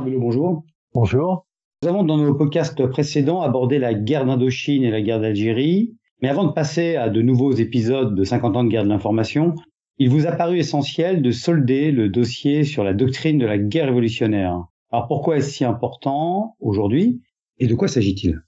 Belot, bonjour. Bonjour. Nous avons dans nos podcasts précédents abordé la guerre d'Indochine et la guerre d'Algérie. Mais avant de passer à de nouveaux épisodes de 50 ans de guerre de l'information, il vous a paru essentiel de solder le dossier sur la doctrine de la guerre révolutionnaire. Alors pourquoi est-ce si important aujourd'hui et de quoi s'agit-il ?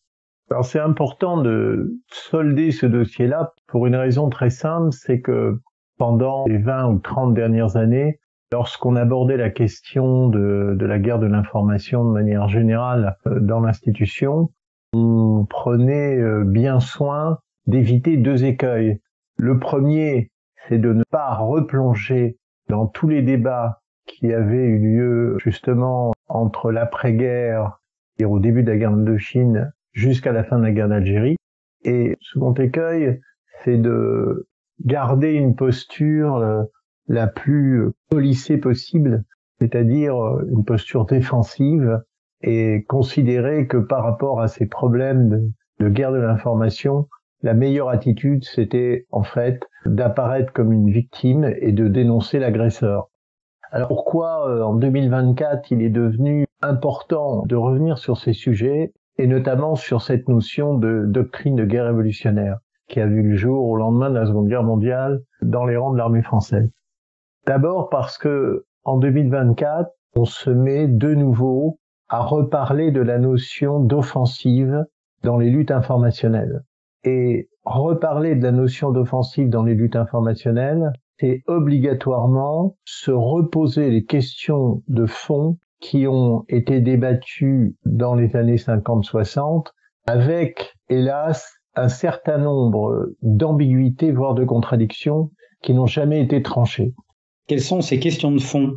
Alors c'est important de solder ce dossier-là pour une raison très simple, c'est que pendant les 20 ou 30 dernières années, lorsqu'on abordait la question de la guerre de l'information de manière générale dans l'institution, on prenait bien soin d'éviter deux écueils. Le premier, c'est de ne pas replonger dans tous les débats qui avaient eu lieu justement entre l'après-guerre et au début de la guerre d'Indochine jusqu'à la fin de la guerre d'Algérie. Et second écueil, c'est de garder une posture la plus policée possible, c'est-à-dire une posture défensive, et considérer que par rapport à ces problèmes de guerre de l'information, la meilleure attitude, c'était en fait d'apparaître comme une victime et de dénoncer l'agresseur. Alors pourquoi en 2024 il est devenu important de revenir sur ces sujets, et notamment sur cette notion de doctrine de guerre révolutionnaire qui a vu le jour au lendemain de la Seconde Guerre mondiale dans les rangs de l'armée française. D'abord parce que en 2024, on se met de nouveau à reparler de la notion d'offensive dans les luttes informationnelles. Et reparler de la notion d'offensive dans les luttes informationnelles, c'est obligatoirement se reposer les questions de fond qui ont été débattues dans les années 50-60, avec, hélas, un certain nombre d'ambiguïtés, voire de contradictions, qui n'ont jamais été tranchées. Quelles sont ces questions de fond ?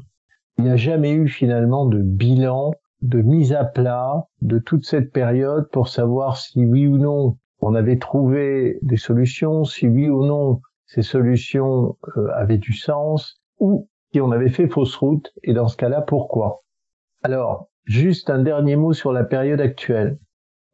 Il n'y a jamais eu finalement de bilan, de mise à plat de toute cette période pour savoir si oui ou non on avait trouvé des solutions, si oui ou non ces solutions avaient du sens, ou si on avait fait fausse route, et dans ce cas-là, pourquoi ? Alors, juste un dernier mot sur la période actuelle.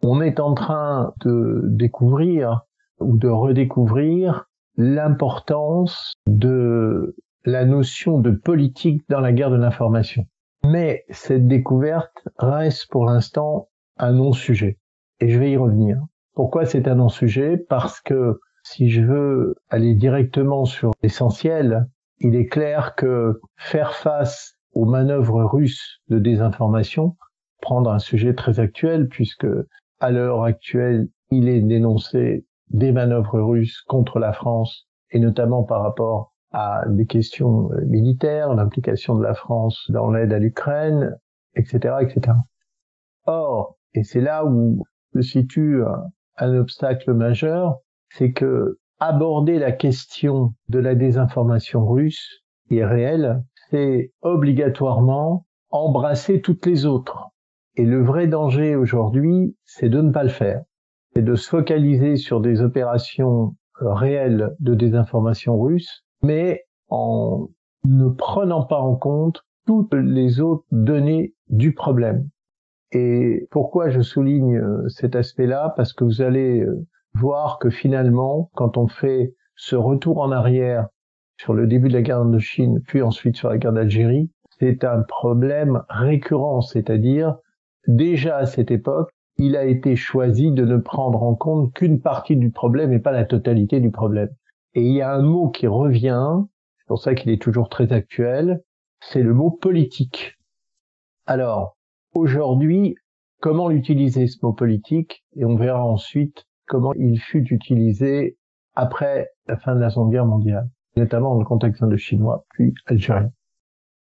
On est en train de découvrir ou de redécouvrir l'importance de la notion de politique dans la guerre de l'information. Mais cette découverte reste pour l'instant un non-sujet. Et je vais y revenir. Pourquoi c'est un non-sujet ? Parce que si je veux aller directement sur l'essentiel, il est clair que faire face aux manœuvres russes de désinformation, prendre un sujet très actuel, puisque à l'heure actuelle, il est dénoncé des manœuvres russes contre la France, et notamment par rapport à des questions militaires, l'implication de la France dans l'aide à l'Ukraine, etc., etc. Or, et c'est là où se situe un obstacle majeur, c'est que aborder la question de la désinformation russe qui est réelle, c'est obligatoirement embrasser toutes les autres. Et le vrai danger aujourd'hui, c'est de ne pas le faire. C'est de se focaliser sur des opérations réelles de désinformation russe, mais en ne prenant pas en compte toutes les autres données du problème. Et pourquoi je souligne cet aspect-là ? Parce que vous allez voir que finalement, quand on fait ce retour en arrière sur le début de la guerre d'Indochine, puis ensuite sur la guerre d'Algérie, c'est un problème récurrent, c'est-à-dire, déjà à cette époque, il a été choisi de ne prendre en compte qu'une partie du problème et pas la totalité du problème. Et il y a un mot qui revient, c'est pour ça qu'il est toujours très actuel, c'est le mot politique. Alors, aujourd'hui, comment l'utiliser ce mot politique ? Et on verra ensuite comment il fut utilisé après la fin de la Seconde Guerre mondiale, notamment dans le contexte indochinois, puis algérien.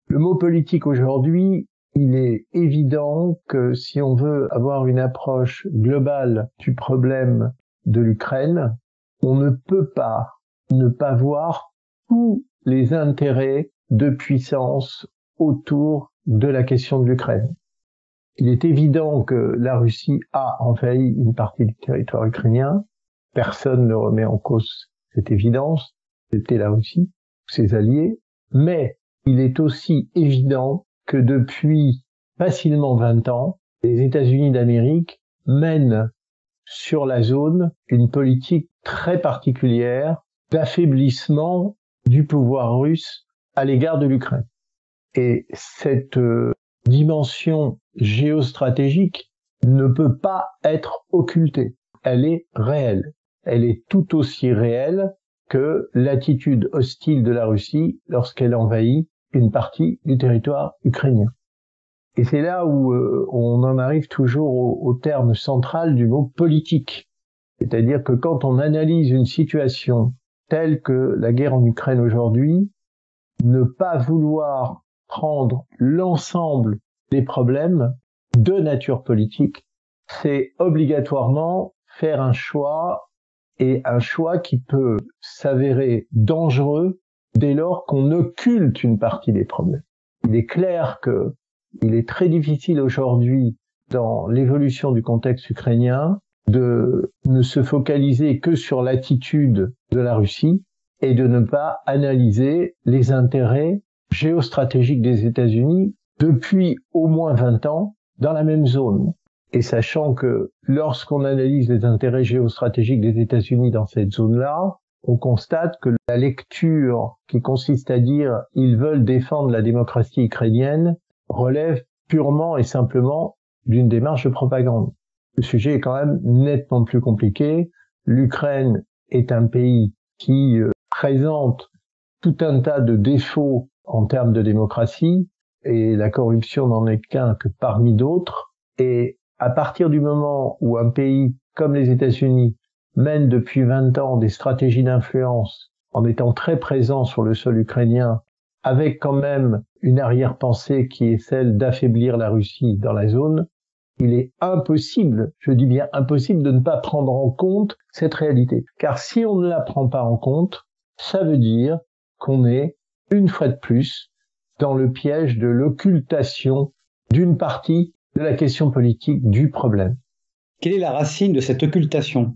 Le mot politique aujourd'hui, il est évident que si on veut avoir une approche globale du problème de l'Ukraine, on ne peut pas ne pas voir tous les intérêts de puissance autour de la question de l'Ukraine. Il est évident que la Russie a envahi une partie du territoire ukrainien. Personne ne remet en cause cette évidence. C'était la Russie, ses alliés. Mais il est aussi évident que depuis facilement 20 ans, les États-Unis d'Amérique mènent sur la zone une politique très particulière d'affaiblissement du pouvoir russe à l'égard de l'Ukraine. Et cette dimension géostratégique ne peut pas être occultée. Elle est réelle. Elle est tout aussi réelle que l'attitude hostile de la Russie lorsqu'elle envahit une partie du territoire ukrainien. Et c'est là où on en arrive toujours au terme central du mot politique. C'est-à-dire que quand on analyse une situation telle que la guerre en Ukraine aujourd'hui, ne pas vouloir prendre l'ensemble des problèmes de nature politique, c'est obligatoirement faire un choix, et un choix qui peut s'avérer dangereux dès lors qu'on occulte une partie des problèmes. Il est clair que il est très difficile aujourd'hui, dans l'évolution du contexte ukrainien, de ne se focaliser que sur l'attitude de la Russie et de ne pas analyser les intérêts géostratégiques des États-Unis depuis au moins 20 ans dans la même zone. Et sachant que lorsqu'on analyse les intérêts géostratégiques des États-Unis dans cette zone-là, on constate que la lecture qui consiste à dire « ils veulent défendre la démocratie ukrainienne » relève purement et simplement d'une démarche de propagande. Le sujet est quand même nettement plus compliqué. L'Ukraine est un pays qui présente tout un tas de défauts en termes de démocratie, et la corruption n'en est qu'un que parmi d'autres. Et à partir du moment où un pays comme les États-Unis mène depuis 20 ans des stratégies d'influence en étant très présent sur le sol ukrainien, avec quand même une arrière-pensée qui est celle d'affaiblir la Russie dans la zone, il est impossible, je dis bien impossible, de ne pas prendre en compte cette réalité. Car si on ne la prend pas en compte, ça veut dire qu'on est, une fois de plus, dans le piège de l'occultation d'une partie de la question politique du problème. Quelle est la racine de cette occultation ?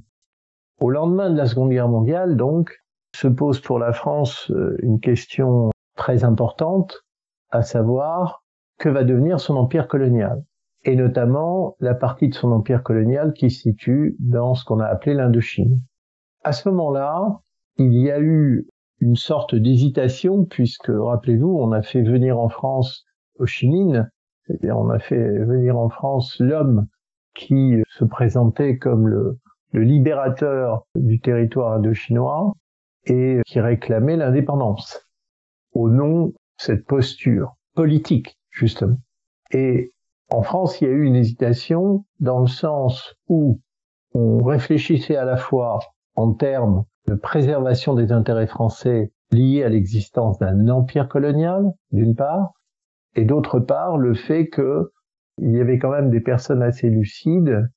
Au lendemain de la Seconde Guerre mondiale, donc, se pose pour la France une question très importante, à savoir que va devenir son empire colonial, et notamment la partie de son empire colonial qui se situe dans ce qu'on a appelé l'Indochine. À ce moment-là, il y a eu une sorte d'hésitation, puisque, rappelez-vous, on a fait venir en France Ho Chi Minh, c'est-à-dire on a fait venir en France l'homme qui se présentait comme le libérateur du territoire indochinois et qui réclamait l'indépendance, au nom de cette posture politique, justement. Et en France, il y a eu une hésitation dans le sens où on réfléchissait à la fois en termes de préservation des intérêts français liés à l'existence d'un empire colonial, d'une part, et d'autre part, le fait que il y avait quand même des personnes assez lucides,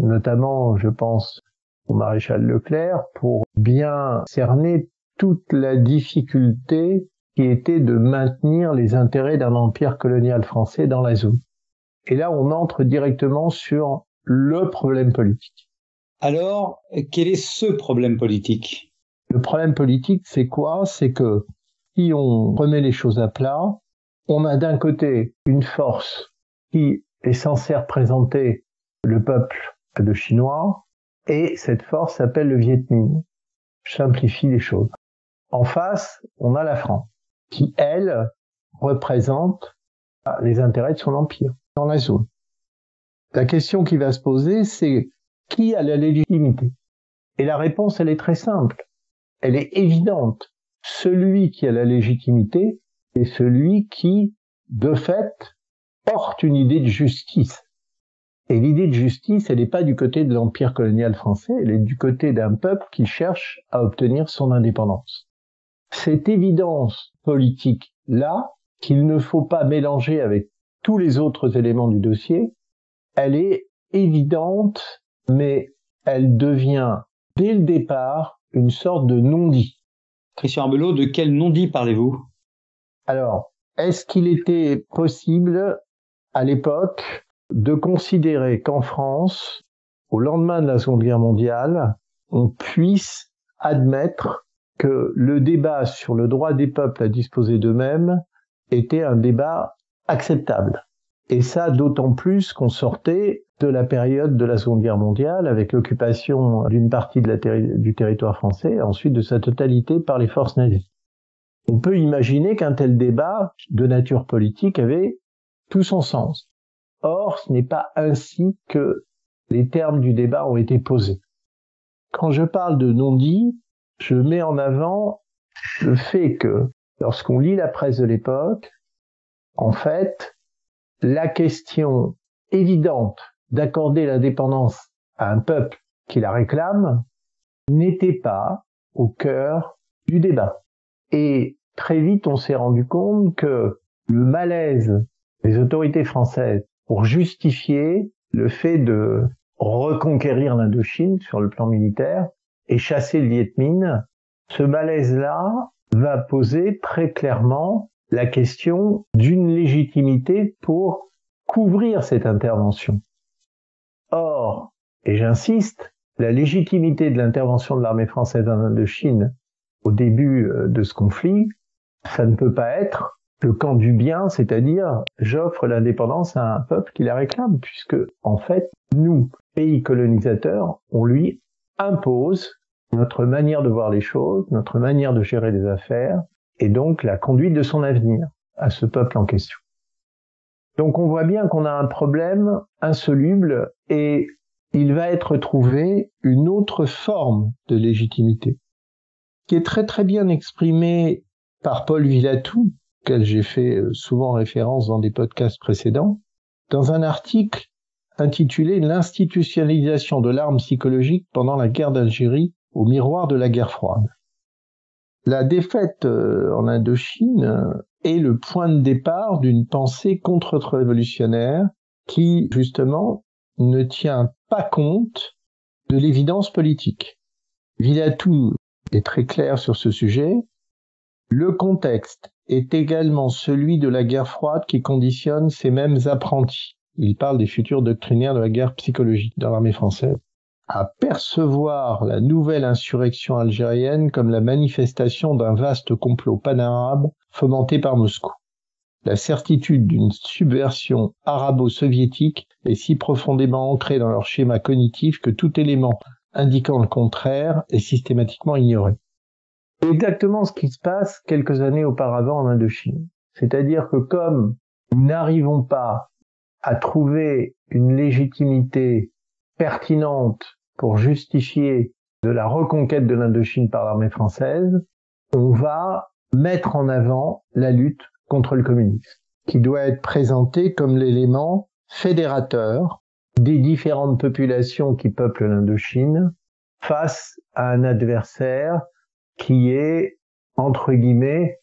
notamment, je pense, au maréchal Leclerc, pour bien cerner toute la difficulté qui était de maintenir les intérêts d'un empire colonial français dans la zone. Et là, on entre directement sur le problème politique. Alors, quel est ce problème politique ? Le problème politique, c'est quoi ? C'est que si on remet les choses à plat, on a d'un côté une force qui est censée représenter le peuple indochinois, et cette force s'appelle le Viet Minh. Je simplifie les choses. En face, on a la France, qui, elle, représente les intérêts de son empire dans la zone. La question qui va se poser, c'est qui a la légitimité ? Et la réponse, elle est très simple. Elle est évidente. Celui qui a la légitimité est celui qui, de fait, porte une idée de justice. Et l'idée de justice, elle n'est pas du côté de l'empire colonial français, elle est du côté d'un peuple qui cherche à obtenir son indépendance. Cette évidence politique-là, qu'il ne faut pas mélanger avec tous les autres éléments du dossier, elle est évidente, mais elle devient, dès le départ, une sorte de non-dit. Christian Arbelot, de quel non-dit parlez-vous ? Alors, est-ce qu'il était possible, à l'époque, de considérer qu'en France, au lendemain de la Seconde Guerre mondiale, on puisse admettre que le débat sur le droit des peuples à disposer d'eux-mêmes était un débat acceptable. Et ça, d'autant plus qu'on sortait de la période de la Seconde Guerre mondiale avec l'occupation d'une partie du territoire français et ensuite de sa totalité par les forces nazies. On peut imaginer qu'un tel débat de nature politique avait tout son sens. Or, ce n'est pas ainsi que les termes du débat ont été posés. Quand je parle de non-dit, je mets en avant le fait que, lorsqu'on lit la presse de l'époque, en fait, la question évidente d'accorder l'indépendance à un peuple qui la réclame n'était pas au cœur du débat. Et très vite, on s'est rendu compte que le malaise des autorités françaises pour justifier le fait de reconquérir l'Indochine sur le plan militaire et chasser le Viet Minh, ce malaise-là va poser très clairement la question d'une légitimité pour couvrir cette intervention. Or, et j'insiste, la légitimité de l'intervention de l'armée française en Indochine au début de ce conflit, ça ne peut pas être le camp du bien, c'est-à-dire j'offre l'indépendance à un peuple qui la réclame, puisque en fait, nous, pays colonisateurs, on lui impose notre manière de voir les choses, notre manière de gérer les affaires, et donc la conduite de son avenir à ce peuple en question. Donc on voit bien qu'on a un problème insoluble et il va être trouvé une autre forme de légitimité, qui est très très bien exprimée par Paul Villatou, auquel j'ai fait souvent référence dans des podcasts précédents, dans un article intitulé « L'institutionnalisation de l'arme psychologique pendant la guerre d'Algérie au miroir de la guerre froide ». La défaite en Indochine est le point de départ d'une pensée contre-révolutionnaire qui, justement, ne tient pas compte de l'évidence politique. Villatou est très clair sur ce sujet. Le contexte est également celui de la guerre froide qui conditionne ces mêmes apprentis. Il parle des futurs doctrinaires de la guerre psychologique dans l'armée française. À percevoir la nouvelle insurrection algérienne comme la manifestation d'un vaste complot panarabe fomenté par Moscou. La certitude d'une subversion arabo-soviétique est si profondément ancrée dans leur schéma cognitif que tout élément indiquant le contraire est systématiquement ignoré. C'est exactement ce qui se passe quelques années auparavant en Indochine. C'est-à-dire que comme nous n'arrivons pas à trouver une légitimité pertinente pour justifier de la reconquête de l'Indochine par l'armée française, on va mettre en avant la lutte contre le communisme, qui doit être présentée comme l'élément fédérateur des différentes populations qui peuplent l'Indochine face à un adversaire qui est, entre guillemets,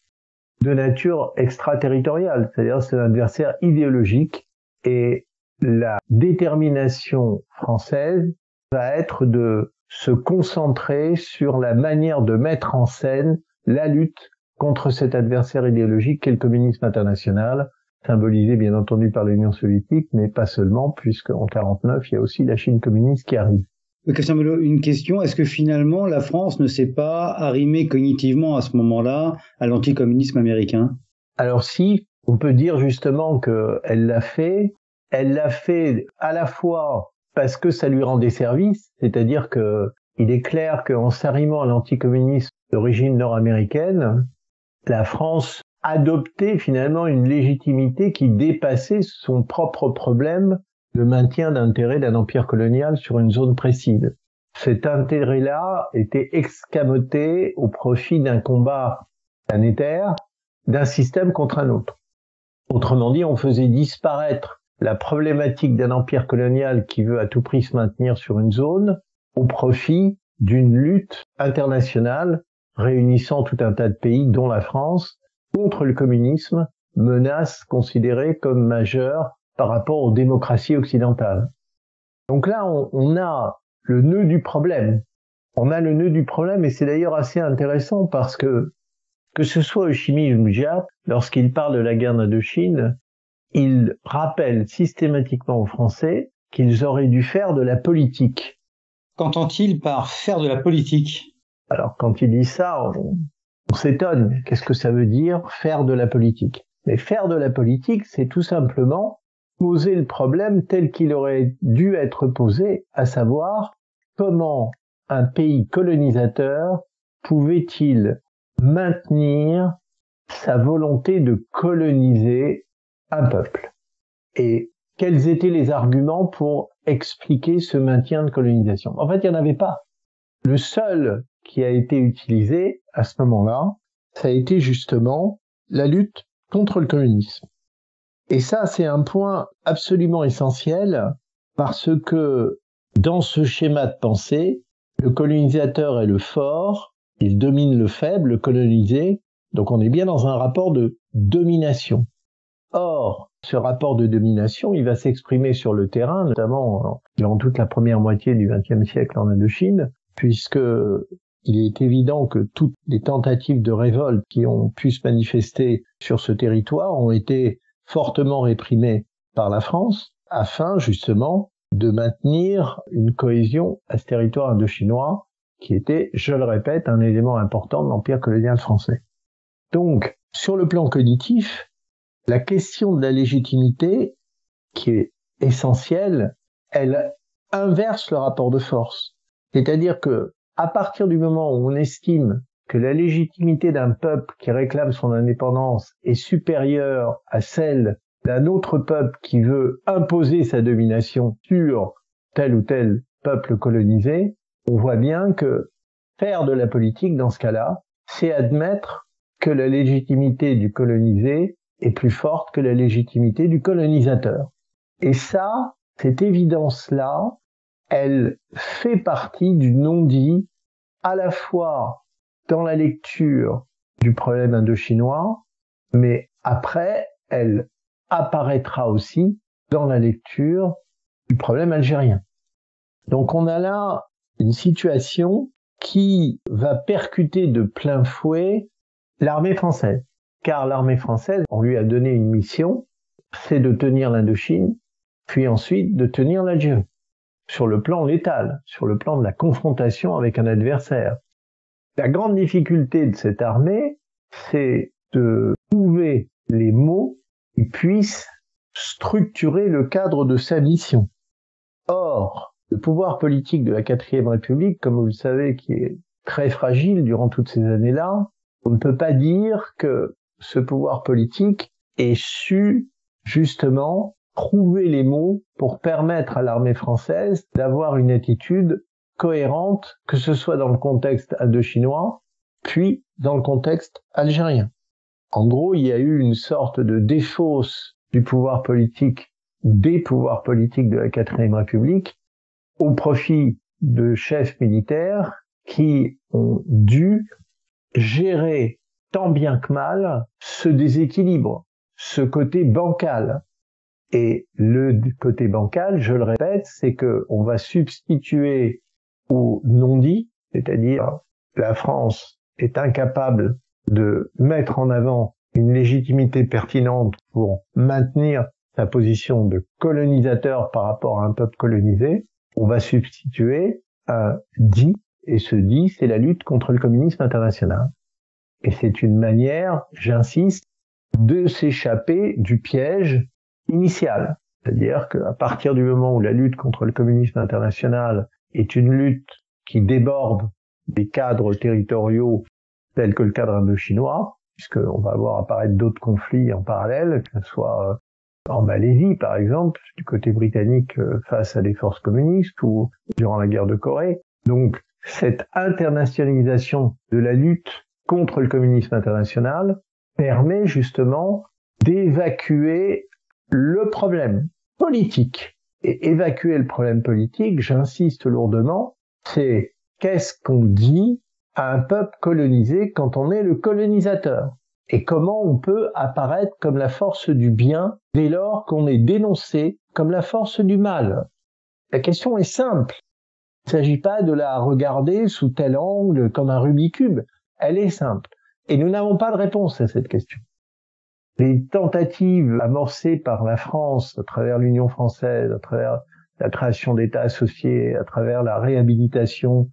de nature extraterritoriale, c'est-à-dire c'est un adversaire idéologique, et la détermination française va être de se concentrer sur la manière de mettre en scène la lutte contre cet adversaire idéologique qu'est le communisme international, symbolisé bien entendu par l'Union soviétique, mais pas seulement, puisqu'en 1949, il y a aussi la Chine communiste qui arrive. Christian Belot, une question, est-ce que finalement la France ne s'est pas arrimée cognitivement à ce moment-là à l'anticommunisme américain? Alors si, on peut dire justement qu'elle l'a fait à la fois parce que ça lui rendait service, c'est-à-dire que il est clair qu'en s'arrimant à l'anticommunisme d'origine nord-américaine, la France adoptait finalement une légitimité qui dépassait son propre problème de maintien d'intérêt d'un empire colonial sur une zone précise. Cet intérêt-là était escamoté au profit d'un combat planétaire, d'un système contre un autre. Autrement dit, on faisait disparaître la problématique d'un empire colonial qui veut à tout prix se maintenir sur une zone au profit d'une lutte internationale réunissant tout un tas de pays, dont la France, contre le communisme, menace considérée comme majeure par rapport aux démocraties occidentales. Donc là, on a le nœud du problème. On a le nœud du problème, et c'est d'ailleurs assez intéressant parce que ce soit Ho Chi Minh ou Giap, lorsqu'il parle de la guerre d'Indochine, il rappelle systématiquement aux Français qu'ils auraient dû faire de la politique. Qu'entend-il par faire de la politique? Alors, quand il dit ça, on s'étonne. Qu'est-ce que ça veut dire, faire de la politique? Mais faire de la politique, c'est tout simplement poser le problème tel qu'il aurait dû être posé, à savoir comment un pays colonisateur pouvait-il maintenir sa volonté de coloniser un peuple. Et quels étaient les arguments pour expliquer ce maintien de colonisation. En fait, il n'y en avait pas. Le seul qui a été utilisé à ce moment-là, ça a été justement la lutte contre le communisme. Et ça, c'est un point absolument essentiel parce que dans ce schéma de pensée, le colonisateur est le fort, il domine le faible, le colonisé, donc on est bien dans un rapport de domination. Or, ce rapport de domination, il va s'exprimer sur le terrain, notamment durant toute la première moitié du XXe siècle en Indochine, puisque il est évident que toutes les tentatives de révolte qui ont pu se manifester sur ce territoire ont été fortement réprimées par la France, afin justement de maintenir une cohésion à ce territoire indochinois qui était, je le répète, un élément important de l'empire colonial français. Donc, sur le plan cognitif, la question de la légitimité, qui est essentielle, elle inverse le rapport de force. C'est-à-dire que, à partir du moment où on estime que la légitimité d'un peuple qui réclame son indépendance est supérieure à celle d'un autre peuple qui veut imposer sa domination sur tel ou tel peuple colonisé, on voit bien que faire de la politique dans ce cas-là, c'est admettre que la légitimité du colonisé est plus forte que la légitimité du colonisateur. Et ça, cette évidence-là, elle fait partie du non-dit à la fois dans la lecture du problème indochinois, mais après, elle apparaîtra aussi dans la lecture du problème algérien. Donc on a là une situation qui va percuter de plein fouet l'armée française. Car l'armée française, on lui a donné une mission, c'est de tenir l'Indochine, puis ensuite de tenir l'Algérie. Sur le plan létal, sur le plan de la confrontation avec un adversaire. La grande difficulté de cette armée, c'est de trouver les mots qui puissent structurer le cadre de sa mission. Or, le pouvoir politique de la 4e République, comme vous le savez, qui est très fragile durant toutes ces années-là, on ne peut pas dire que ce pouvoir politique ait su, justement, trouver les mots pour permettre à l'armée française d'avoir une attitude cohérente, que ce soit dans le contexte indochinois, puis dans le contexte algérien. En gros, il y a eu une sorte de défausse du pouvoir politique, des pouvoirs politiques de la 4e République, au profit de chefs militaires qui ont dû gérer tant bien que mal ce déséquilibre, ce côté bancal. Et le côté bancal, je le répète, c'est que on va substituer au non-dit, c'est-à-dire la France est incapable de mettre en avant une légitimité pertinente pour maintenir sa position de colonisateur par rapport à un peuple colonisé, on va substituer un dit, et ce dit, c'est la lutte contre le communisme international. Et c'est une manière, j'insiste, de s'échapper du piège initial. C'est-à-dire qu'à partir du moment où la lutte contre le communisme international est une lutte qui déborde des cadres territoriaux tels que le cadre indochinois, puisqu'on va voir apparaître d'autres conflits en parallèle, que ce soit en Malaisie, par exemple, du côté britannique face à des forces communistes, ou durant la guerre de Corée. Donc, cette internationalisation de la lutte contre le communisme international permet justement d'évacuer le problème politique. Et évacuer le problème politique, j'insiste lourdement, c'est qu'est-ce qu'on dit à un peuple colonisé quand on est le colonisateur? Et comment on peut apparaître comme la force du bien dès lors qu'on est dénoncé comme la force du mal? La question est simple. Il ne s'agit pas de la regarder sous tel angle comme un Rubik's Cube. Elle est simple. Et nous n'avons pas de réponse à cette question. Les tentatives amorcées par la France à travers l'Union française, à travers la création d'États associés, à travers la réhabilitation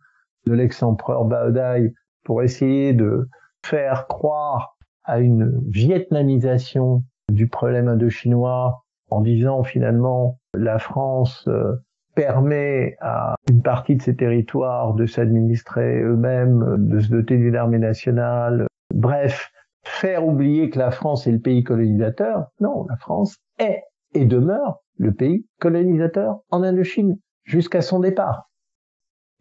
de l'ex-empereur Baodaï pour essayer de faire croire à une vietnamisation du problème indochinois en disant finalement la France permet à une partie de ces territoires de s'administrer eux-mêmes, de se doter d'une armée nationale, bref, faire oublier que la France est le pays colonisateur. Non, la France est et demeure le pays colonisateur en Indochine jusqu'à son départ.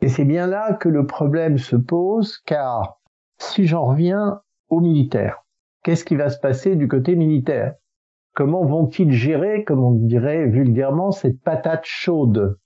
Et c'est bien là que le problème se pose, car si j'en reviens aux militaires, qu'est-ce qui va se passer du côté militaire? Comment vont-ils gérer, comme on dirait vulgairement, cette patate chaude?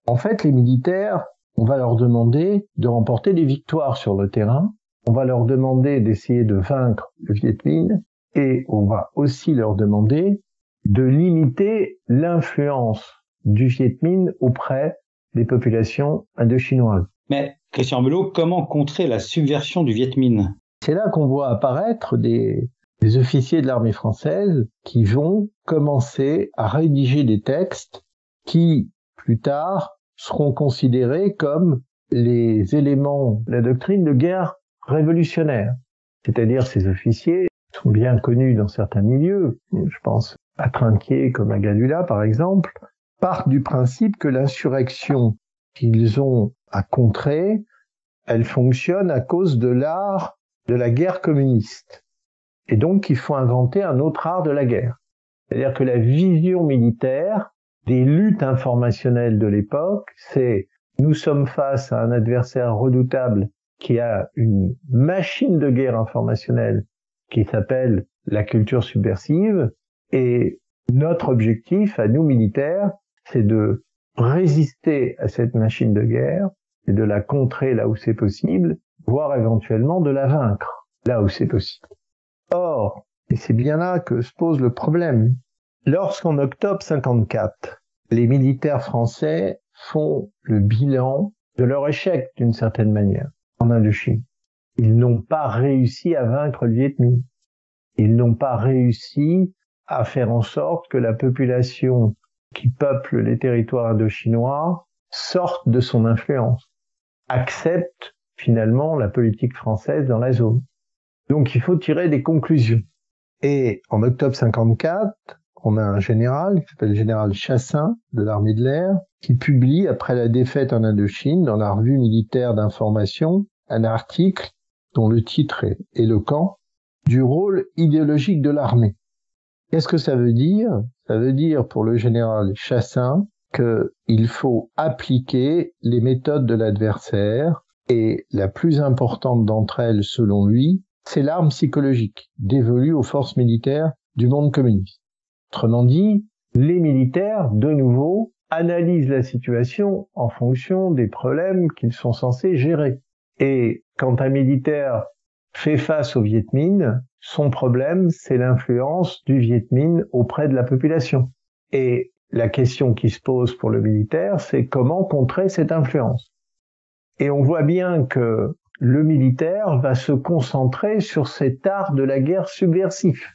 En fait, les militaires, on va leur demander de remporter des victoires sur le terrain, on va leur demander d'essayer de vaincre le Viet Minh, et on va aussi leur demander de limiter l'influence du Viet Minh auprès des populations indochinoises. Mais, Christian Belot, comment contrer la subversion du Viet Minh? C'est là qu'on voit apparaître des officiers de l'armée française qui vont commencer à rédiger des textes qui, plus tard, seront considérés comme les éléments de la doctrine de guerre révolutionnaire. C'est-à-dire ces officiers sont bien connus dans certains milieux, je pense à Trinquier comme à Galula par exemple, partent du principe que l'insurrection qu'ils ont à contrer, elle fonctionne à cause de l'art de la guerre communiste. Et donc, il faut inventer un autre art de la guerre. C'est-à-dire que la vision militaire des luttes informationnelles de l'époque, c'est nous sommes face à un adversaire redoutable qui a une machine de guerre informationnelle qui s'appelle la culture subversive, et notre objectif, à nous militaires, c'est de résister à cette machine de guerre et de la contrer là où c'est possible, voire éventuellement de la vaincre là où c'est possible. Or, et c'est bien là que se pose le problème, lorsqu'en octobre 54, les militaires français font le bilan de leur échec d'une certaine manière en Indochine. Ils n'ont pas réussi à vaincre le Viet Minh. Ils n'ont pas réussi à faire en sorte que la population qui peuple les territoires indochinois sorte de son influence, accepte finalement la politique française dans la zone. Donc il faut tirer des conclusions. Et en octobre 54, on a un général qui s'appelle le général Chassin de l'armée de l'air, qui publie, après la défaite en Indochine, dans la revue militaire d'information, un article dont le titre est éloquent, du rôle idéologique de l'armée. Qu'est-ce que ça veut dire? Ça veut dire pour le général Chassin qu'il faut appliquer les méthodes de l'adversaire, et la plus importante d'entre elles, selon lui, c'est l'arme psychologique dévolue aux forces militaires du monde communiste. Autrement dit, les militaires, de nouveau, analysent la situation en fonction des problèmes qu'ils sont censés gérer. Et quand un militaire fait face au Viet Minh, son problème, c'est l'influence du Viet Minh auprès de la population. Et la question qui se pose pour le militaire, c'est comment contrer cette influence. Et on voit bien que le militaire va se concentrer sur cet art de la guerre subversif.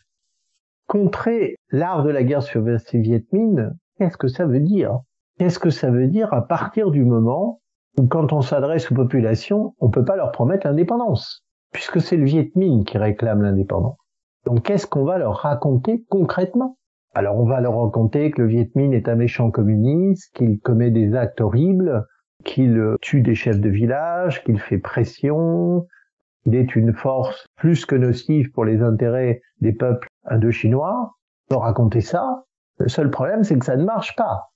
Contrer l'art de la guerre subversive Viet Minh, qu'est-ce que ça veut dire? Qu'est-ce que ça veut dire à partir du moment où, quand on s'adresse aux populations, on ne peut pas leur promettre l'indépendance, puisque c'est le Viet Minh qui réclame l'indépendance. Donc qu'est-ce qu'on va leur raconter concrètement? Alors on va leur raconter que le Viet Minh est un méchant communiste, qu'il commet des actes horribles, qu'il tue des chefs de village, qu'il fait pression, qu'il est une force plus que nocive pour les intérêts des peuples indochinois. On va raconter ça. Le seul problème, c'est que ça ne marche pas.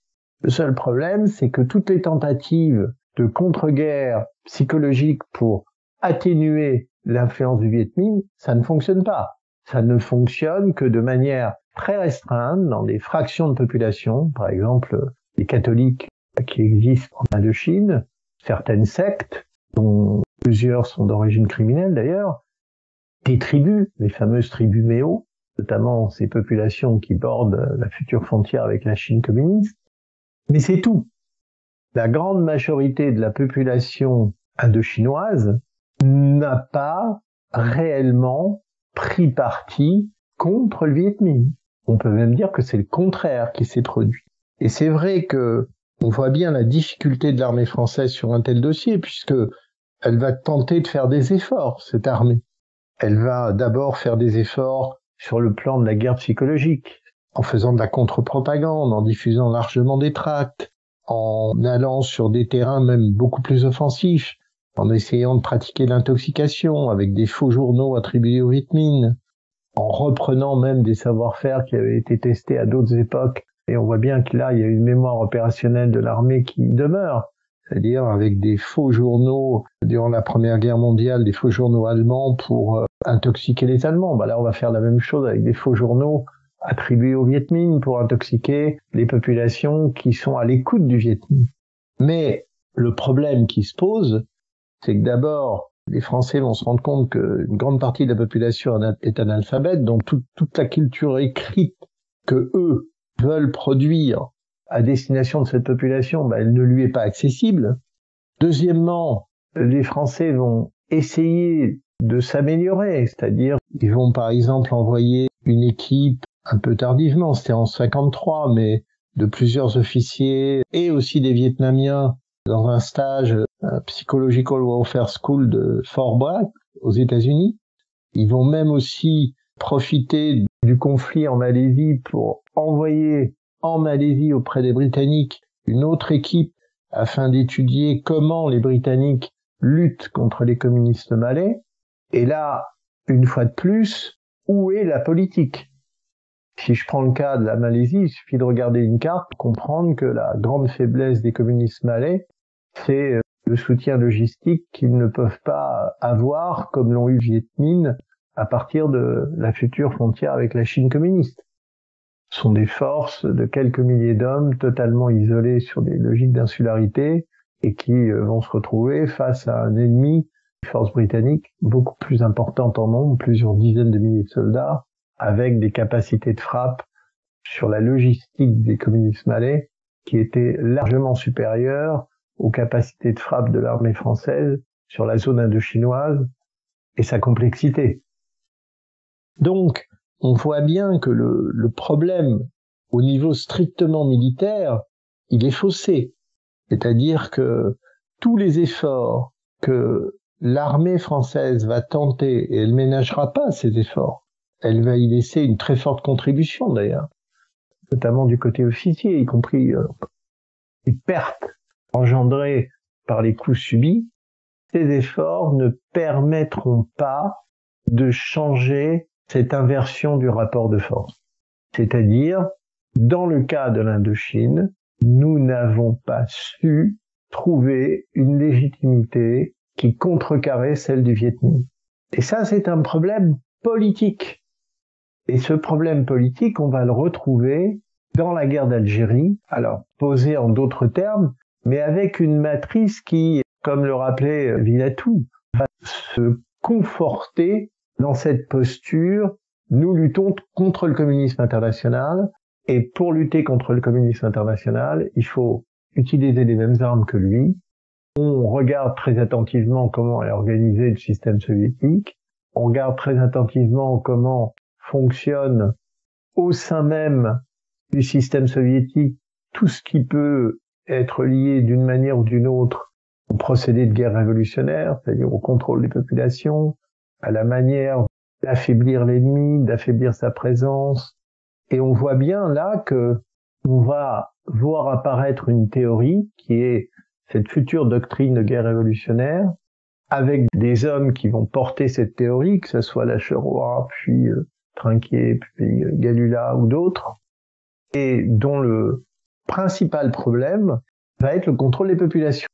Le seul problème, c'est que toutes les tentatives de contre-guerre psychologique pour atténuer l'influence du Viet Minh, ça ne fonctionne pas. Ça ne fonctionne que de manière très restreinte dans des fractions de population, par exemple les catholiques qui existent en Indochine, certaines sectes, dont plusieurs sont d'origine criminelle d'ailleurs, des tribus, les fameuses tribus Méo, notamment ces populations qui bordent la future frontière avec la Chine communiste. Mais c'est tout. La grande majorité de la population indochinoise n'a pas réellement pris parti contre le Viet Minh. On peut même dire que c'est le contraire qui s'est produit. Et c'est vrai que on voit bien la difficulté de l'armée française sur un tel dossier, puisque elle va tenter de faire des efforts, cette armée. Elle va d'abord faire des efforts sur le plan de la guerre psychologique, en faisant de la contre-propagande, en diffusant largement des tracts, en allant sur des terrains même beaucoup plus offensifs, en essayant de pratiquer l'intoxication avec des faux journaux attribués au Viet Minh, en reprenant même des savoir-faire qui avaient été testés à d'autres époques Et on voit bien que là, il y a une mémoire opérationnelle de l'armée qui demeure. C'est-à-dire avec des faux journaux durant la Première Guerre mondiale, des faux journaux allemands pour intoxiquer les Allemands. Là, on va faire la même chose avec des faux journaux attribués au Viet Minh pour intoxiquer les populations qui sont à l'écoute du Viet Minh. Mais le problème qui se pose, c'est que d'abord, les Français vont se rendre compte qu'une grande partie de la population est analphabète, donc toute la culture écrite que eux veulent produire à destination de cette population, elle ne lui est pas accessible. Deuxièmement, les Français vont essayer de s'améliorer, c'est-à-dire ils vont par exemple envoyer une équipe un peu tardivement, c'était en 53, mais de plusieurs officiers et aussi des Vietnamiens dans un stage Psychological Warfare School de Fort Bragg aux États-Unis. Ils vont même aussi profiter du conflit en Malaisie pour envoyer en Malaisie auprès des Britanniques une autre équipe afin d'étudier comment les Britanniques luttent contre les communistes malais. Et là, une fois de plus, où est la politique ? Si je prends le cas de la Malaisie, il suffit de regarder une carte pour comprendre que la grande faiblesse des communistes malais, c'est le soutien logistique qu'ils ne peuvent pas avoir comme l'ont eu le Viet Minh à partir de la future frontière avec la Chine communiste. Ce sont des forces de quelques milliers d'hommes totalement isolés sur des logiques d'insularité et qui vont se retrouver face à un ennemi, une force britannique beaucoup plus importante en nombre, plusieurs dizaines de milliers de soldats, avec des capacités de frappe sur la logistique des communistes malais qui étaient largement supérieures aux capacités de frappe de l'armée française sur la zone indochinoise et sa complexité. Donc, on voit bien que le problème au niveau strictement militaire, il est faussé. C'est-à-dire que tous les efforts que l'armée française va tenter, et elle ménagera pas ces efforts, elle va y laisser une très forte contribution d'ailleurs, notamment du côté officier, y compris les pertes engendrées par les coups subis. Ces efforts ne permettront pas de changer cette inversion du rapport de force. C'est-à-dire, dans le cas de l'Indochine, nous n'avons pas su trouver une légitimité qui contrecarrait celle du Viet Minh. Et ça, c'est un problème politique. Et ce problème politique, on va le retrouver dans la guerre d'Algérie, alors posé en d'autres termes, mais avec une matrice qui, comme le rappelait Villatou, va se conforter dans cette posture. Nous luttons contre le communisme international, et pour lutter contre le communisme international, il faut utiliser les mêmes armes que lui. On regarde très attentivement comment est organisé le système soviétique, on regarde très attentivement comment fonctionne au sein même du système soviétique tout ce qui peut être lié d'une manière ou d'une autre au procédé de guerre révolutionnaire, c'est-à-dire au contrôle des populations, à la manière d'affaiblir l'ennemi, d'affaiblir sa présence. Et on voit bien là que on va voir apparaître une théorie qui est cette future doctrine de guerre révolutionnaire, avec des hommes qui vont porter cette théorie, que ce soit Lacheroy, puis Trinquier, puis Galula ou d'autres, et dont le principal problème va être le contrôle des populations.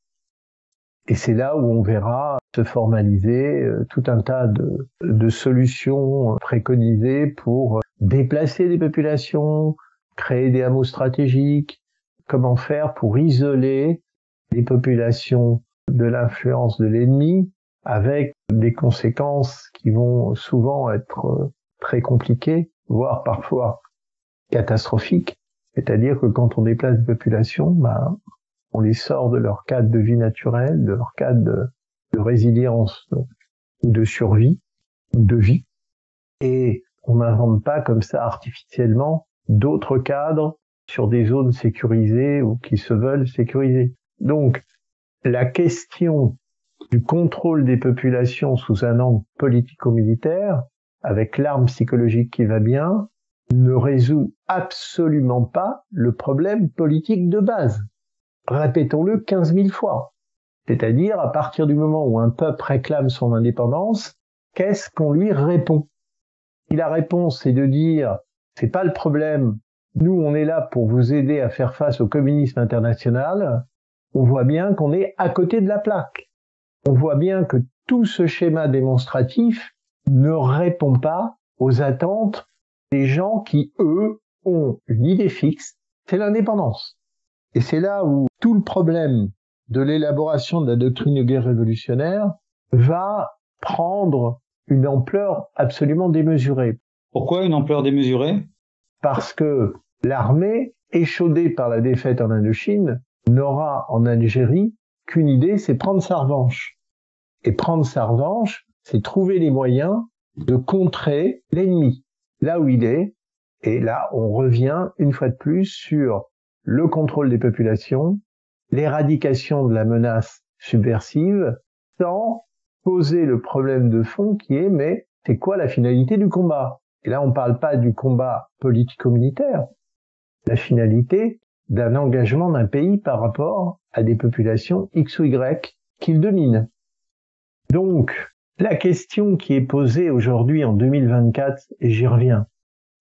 Et c'est là où on verra se formaliser tout un tas de solutions préconisées pour déplacer les populations, créer des hameaux stratégiques, comment faire pour isoler les populations de l'influence de l'ennemi, avec des conséquences qui vont souvent être très compliquées, voire parfois catastrophiques. C'est-à-dire que quand on déplace des populations, on les sort de leur cadre de vie naturelle, de leur cadre de résilience ou de survie, ou de vie, et on n'invente pas comme ça artificiellement d'autres cadres sur des zones sécurisées ou qui se veulent sécurisées. Donc, la question du contrôle des populations sous un angle politico-militaire, avec l'arme psychologique qui va bien, ne résout absolument pas le problème politique de base. Répétons-le 15 000 fois. C'est-à-dire, à partir du moment où un peuple réclame son indépendance, qu'est-ce qu'on lui répond? Si la réponse est de dire, c'est pas le problème nous on est là pour vous aider à faire face au communisme international, on voit bien qu'on est à côté de la plaque. On voit bien que tout ce schéma démonstratif ne répond pas aux attentes des gens qui, eux, ont une idée fixe, c'est l'indépendance. Et c'est là où tout le problème de l'élaboration de la doctrine de guerre révolutionnaire va prendre une ampleur absolument démesurée. Pourquoi une ampleur démesurée? Parce que l'armée, échaudée par la défaite en Indochine, n'aura en Algérie qu'une idée, c'est prendre sa revanche. Et prendre sa revanche, c'est trouver les moyens de contrer l'ennemi, là où il est. Et là, on revient une fois de plus sur le contrôle des populations, l'éradication de la menace subversive, sans poser le problème de fond qui est, mais c'est quoi la finalité du combat? Et là, on ne parle pas du combat politico-militaire, la finalité d'un engagement d'un pays par rapport à des populations X ou Y qu'il domine. Donc, la question qui est posée aujourd'hui en 2024, et j'y reviens,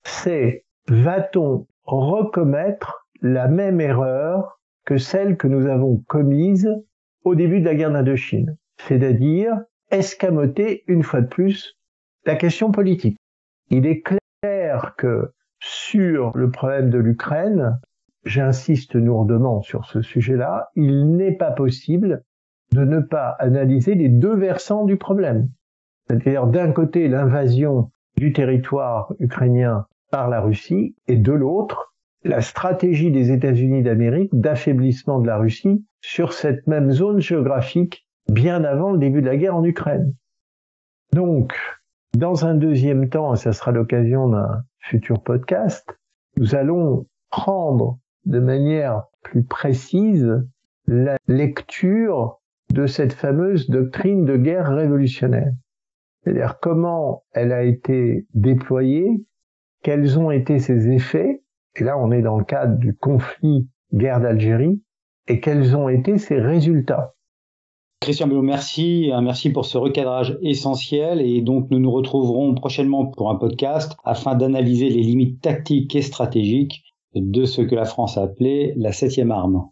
c'est va-t-on recommettre la même erreur que celle que nous avons commise au début de la guerre d'Indochine, c'est-à-dire escamoter une fois de plus la question politique. Il est clair que sur le problème de l'Ukraine, j'insiste lourdement sur ce sujet-là, il n'est pas possible de ne pas analyser les deux versants du problème. C'est-à-dire d'un côté l'invasion du territoire ukrainien par la Russie et de l'autre la stratégie des États-Unis d'Amérique d'affaiblissement de la Russie sur cette même zone géographique bien avant le début de la guerre en Ukraine. Donc, dans un deuxième temps, et ça sera l'occasion d'un futur podcast, nous allons prendre de manière plus précise la lecture de cette fameuse doctrine de guerre révolutionnaire. C'est-à-dire comment elle a été déployée, quels ont été ses effets, et là on est dans le cadre du conflit guerre d'Algérie, et quels ont été ses résultats. Christian Bello, merci pour ce recadrage essentiel, et donc nous nous retrouverons prochainement pour un podcast afin d'analyser les limites tactiques et stratégiques de ce que la France a appelé la 7e arme.